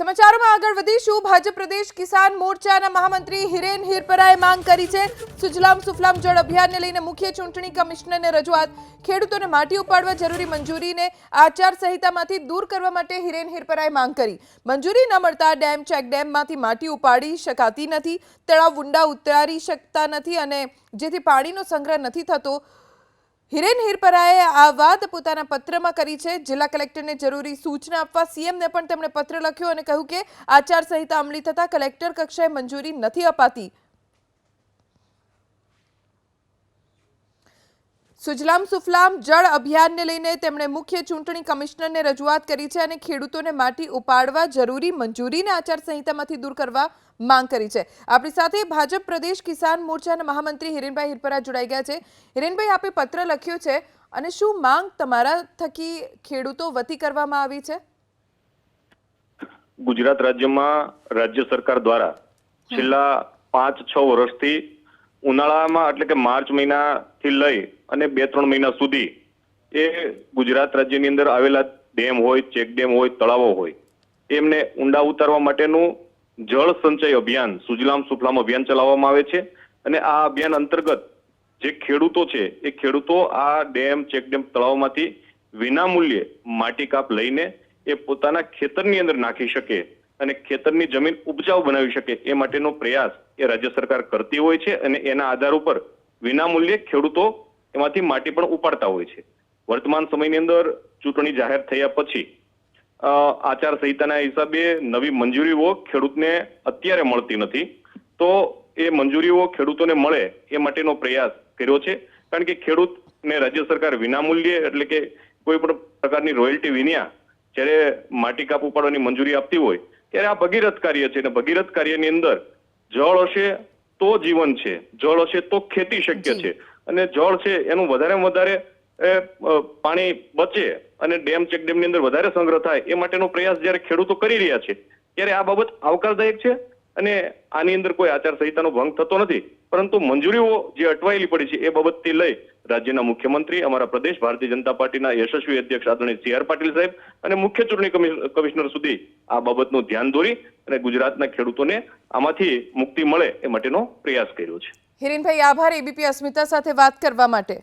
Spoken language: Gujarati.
સમાચારોમાં આગળ વધીશું। ભાજપ પ્રદેશ કિસાન મોરચાના મહામંત્રી હિરેન હિરપરાએ માંગ કરી છે સુજલામ સુફલામ જળ અભિયાનને લઈને મુખ્ય ચૂંટણી કમિશનરને રજૂઆત। ખેડૂતોને માટી ઉપાડવા જરૂરી મંજૂરીને આચાર સંહિતામાંથી દૂર કરવા માટે હિરેન હિરપરાએ માંગ કરી। મંજૂરી ન મળતા ડેમ ચેકડેમમાંથી માટી ઉપાડી શકાતી નથી, તળાવ ઊંડા ઉતારી શકતા નથી અને જેથી પાણીનો સંગ્રહ નથી થતો। હિરેન હિરપરાએ આ વાત પોતાના પત્રમાં કરી છે। જિલ્લા કલેક્ટરને જરૂરી સૂચના આપવા સીએમને પણ તેમણે પત્ર લખ્યો અને કહ્યું કે આચાર સંહિતા અમલી થતા કલેક્ટર કક્ષાએ મંજૂરી નથી અપાતી। સુજલામ સુફલામ જળ અભિયાનને લઈને તેમણે મુખ્ય ચૂંટણી કમિશનરને રજૂઆત કરી છે અને ખેડૂતોને માટી ઉપાડવા જરૂરી મંજૂરીને આચાર સંહિતામાંથી દૂર કરવા માંગ કરી છે। આપણી સાથે ભાજપ પ્રદેશ કિસાન મોરચાના મહામંત્રી હિરેનભાઈ હિરપરા જોડાઈ ગયા છે। હિરેનભાઈ, આપે પત્ર લખ્યો છે અને શું માંગ તમારા થકી ખેડૂતો વતી કરવામાં આવી છે? ગુજરાત રાજ્યમાં રાજ્ય સરકાર દ્વારા છેલ્લા 5-6 વર્ષથી ઉનાળામાં એટલે કે માર્ચ મહિનાથી લઈ અને 2-3 મહિના સુધી એ ગુજરાત રાજ્યની અંદર આવેલા ડેમ હોય, ચેકડેમ હોય, તળાવો હોય એમને ઊંડા ઉતારવા માટેનું જળ સંચય અભિયાન સુજલામ સુફલામ અભિયાન ચલાવવામાં આવે છે અને આ અભિયાન અંતર્ગત જે ખેડૂતો છે એ ખેડૂતો આ ડેમ, ચેકડેમ, તળાવમાંથી વિનામૂલ્યે માટી કાપ લઈને એ પોતાના ખેતરની અંદર નાખી શકે અને ખેતરની જમીન ઉપજાઉ બનાવી શકે એ માટેનો પ્રયાસ એ રાજ્ય સરકાર કરતી હોય છે અને એના આધાર ઉપર વિનામૂલ્યે ખેડૂતો એમાંથી માટી પણ ઉપાડતા હોય છે। વર્તમાન સમયની અંદર ચૂંટણી જાહેર થયા પછી આચાર સંહિતાના હિસાબે નવી મંજૂરીઓ ખેડૂતને અત્યારે મળતી નથી, તો એ મંજૂરીઓ ખેડૂતોને મળે એ માટેનો પ્રયાસ કર્યો છે। કારણ કે ખેડૂતને રાજ્ય સરકાર વિનામૂલ્યે એટલે કે કોઈ પણ પ્રકારની રોયલ્ટી વિના જ્યારે માટી કાપ ઉપાડવાની મંજૂરી આપતી હોય ત્યારે આ ભગીરથ કાર્ય છે અને ભગીરથ કાર્યની અંદર જળ હશે તો જીવન છે, જળ હશે તો ખેતી શક્ય છે અને જળ છે એનું વધારેમાં વધારે પાણી બચે અને ડેમ ચેકડેમની અંદર વધારે સંગ્રહ થાય એ માટેનો પ્રયાસ જ્યારે ખેડૂતો કરી રહ્યા છે ત્યારે આ બાબત આવકારદાયક છે અને આની અંદર કોઈ આચાર સંહિતાનો ભંગ થતો નથી। પરંતુ મંજૂરીઓ જે અટવાયેલી પડી છે એ બાબતથી લઈ રાજ્યના મુખ્યમંત્રી, અમારા પ્રદેશ ભારતીય જનતા પાર્ટીના યશસ્વી અધ્યક્ષ આદરણીય સી.આર. પાટીલ સાહેબ અને મુખ્ય ચૂંટણી કમિશનર સુધી આ બાબતનું ધ્યાન દોરી અને ગુજરાતના ખેડૂતોને આમાંથી મુક્તિ મળે એ માટેનો પ્રયાસ કર્યો છે। હિરેનભાઈ, આભાર એબીપી અસ્મિતા સાથે વાત કરવા માટે।